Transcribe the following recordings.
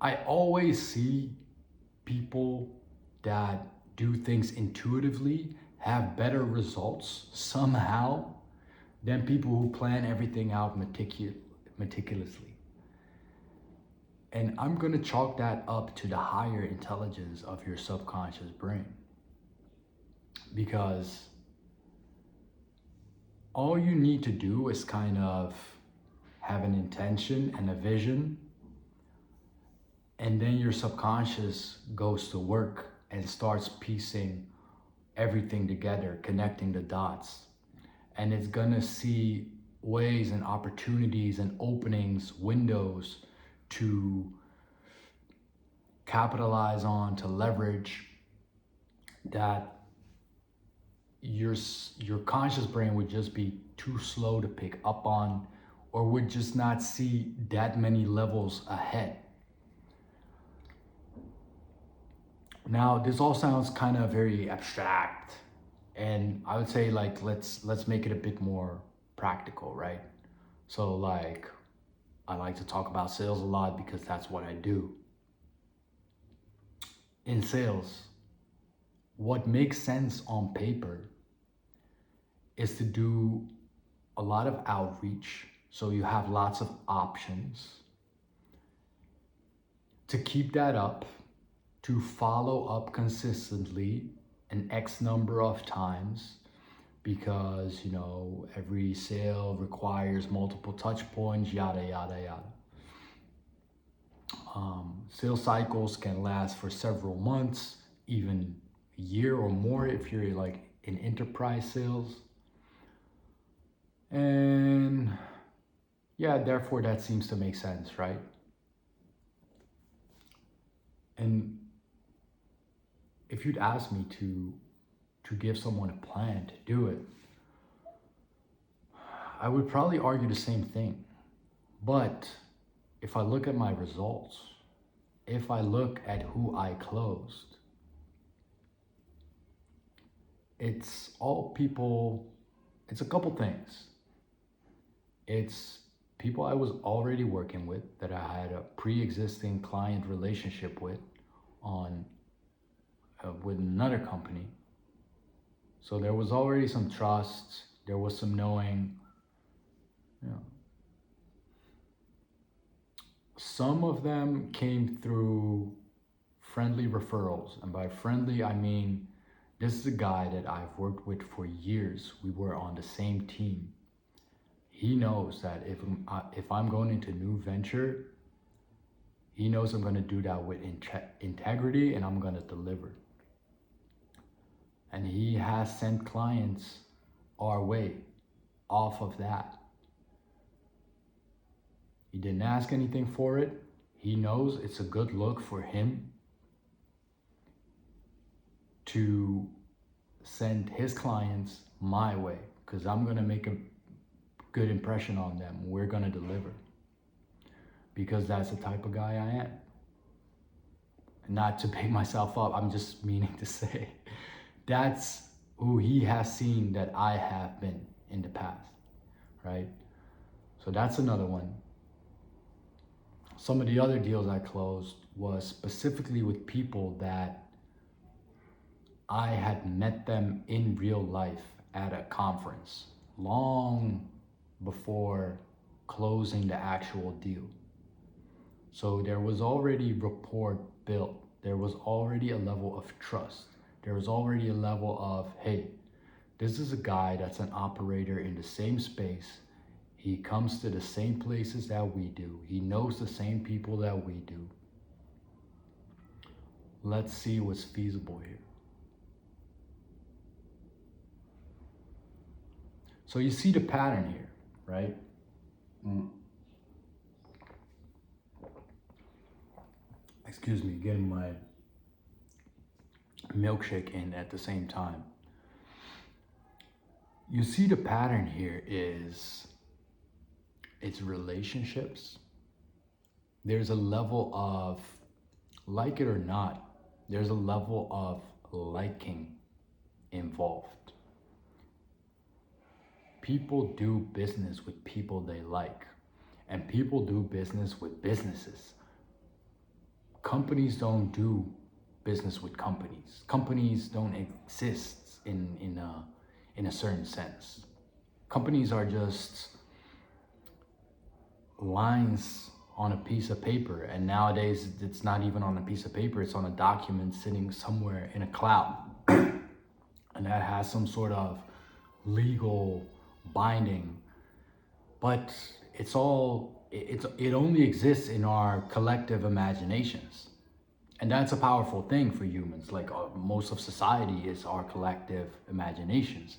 I always see people that do things intuitively have better results somehow than people who plan everything out meticulously. And I'm going to chalk that up to the higher intelligence of your subconscious brain. Because all you need to do is kind of have an intention and a vision, and then your subconscious goes to work and starts piecing everything together, connecting the dots. And it's gonna see ways and opportunities and openings, windows to capitalize on, to leverage that your conscious brain would just be too slow to pick up on, or would just not see that many levels ahead. Now, this all sounds kind of very abstract, and I would say like let's make it a bit more practical, right? So like I like to talk about sales a lot because that's what I do. In sales, what makes sense on paper is to do a lot of outreach, so you have lots of options. To keep that up, to follow up consistently an X number of times, because every sale requires multiple touch points, yada yada yada. Sales cycles can last for several months, even a year or more if you're like in enterprise sales. And yeah, therefore that seems to make sense, right? And if you'd ask me to give someone a plan to do it, I would probably argue the same thing. But if I look at my results, if I look at who I closed, it's all people, it's a couple things. It's people I was already working with, that I had a pre-existing client relationship with on with another company. So there was already some trust, there was some knowing. Some of them came through friendly referrals, and by friendly I mean this is a guy that I've worked with for years. We were on the same team. He knows that if I'm going into a new venture, he knows I'm going to do that with integrity, and I'm going to deliver. And he has sent clients our way off of that. He didn't ask anything for it. He knows it's a good look for him to send his clients my way, because I'm going to make a good impression on them. We're going to deliver, because that's the type of guy I am. Not to pick myself up, I'm just meaning to say that's who he has seen that I have been in the past, right? So that's another one. Some of the other deals I closed was specifically with people that I had met them in real life at a conference long before closing the actual deal. So there was already rapport built. There was already a level of trust. There was already a level of, hey, this is a guy that's an operator in the same space. He comes to the same places that we do. He knows the same people that we do. Let's see what's feasible here. So you see the pattern here, right? Excuse me, getting my milkshake in at the same time. You see the pattern here is it's relationships. There's a level of, like it or not, there's a level of liking involved. People do business with people they like, and people do business with businesses. companies don't do business with companies. Companies don't exist in a certain sense. Companies are just lines on a piece of paper, and nowadays it's not even on a piece of paper, it's on a document sitting somewhere in a cloud. And that has some sort of legal binding, but it only exists in our collective imaginations. And that's a powerful thing for humans. Like most of society is our collective imaginations,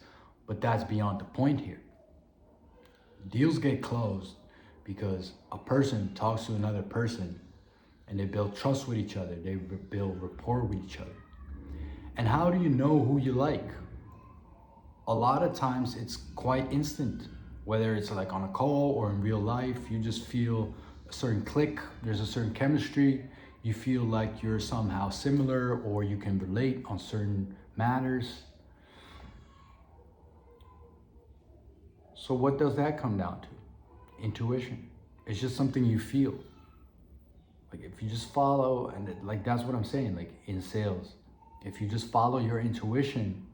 but that's beyond the point here. Deals get closed because a person talks to another person and they build trust with each other, they build rapport with each other. And how do you know who you like? A lot of times it's quite instant, whether it's like on a call or in real life. You just feel a certain click, there's a certain chemistry, you feel like you're somehow similar or you can relate on certain matters. So what does that come down to? Intuition. It's just something you feel. Like if you just follow, and like that's what I'm saying, like in sales, if you just follow your intuition,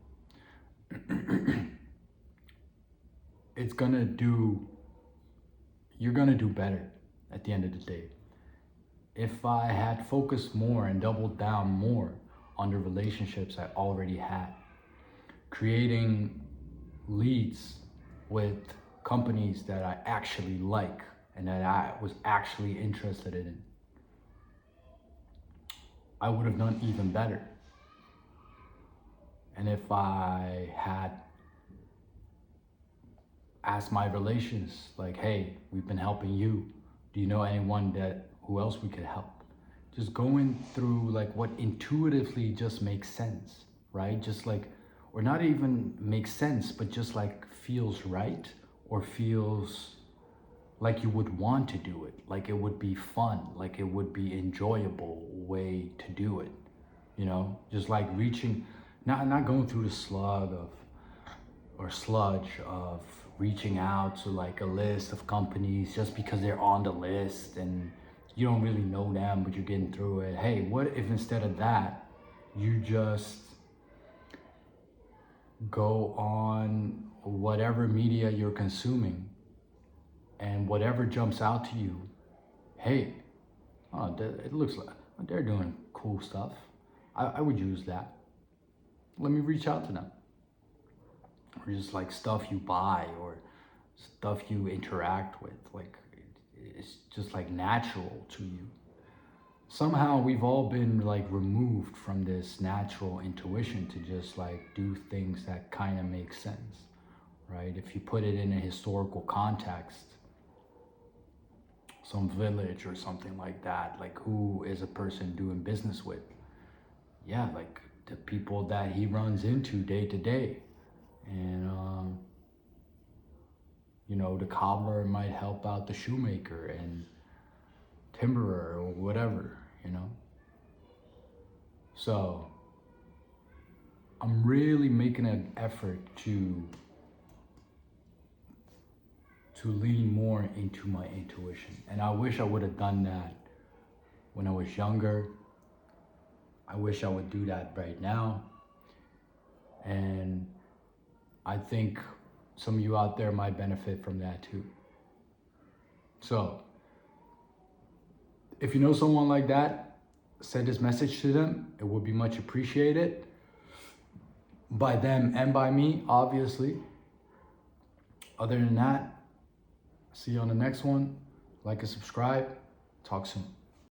you're gonna do better at the end of the day. If I had focused more and doubled down more on the relationships I already had, creating leads with companies that I actually like and that I was actually interested in, I would have done even better. And if I had asked my relations, like, hey, we've been helping you, do you know anyone who else we could help? Just going through like what intuitively just makes sense, right? Just like, or not even makes sense, but just like feels right, or feels like you would want to do it, like it would be fun, like it would be enjoyable way to do it, you know? Just like reaching, not going through the sludge of reaching out to like a list of companies just because they're on the list and you don't really know them, but you're getting through it. Hey, what if instead of that, you just go on whatever media you're consuming, and whatever jumps out to you, hey, it looks like they're doing cool stuff. I would use that. Let me reach out to them. Or just like stuff you buy or stuff you interact with. Like it's just like natural to you. Somehow we've all been like removed from this natural intuition to just like do things that kind of make sense, right? If you put it in a historical context, some village or something like that, like who is a person doing business with? Yeah, like the people that he runs into day to day. And you know, the cobbler might help out the shoemaker and timberer or whatever, you know? So I'm really making an effort to lean more into my intuition. And I wish I would have done that when I was younger. I wish I would do that right now. And I think some of you out there might benefit from that too. So if you know someone like that, send this message to them. It would be much appreciated by them and by me, obviously. Other than that, see you on the next one. Like and subscribe. Talk soon.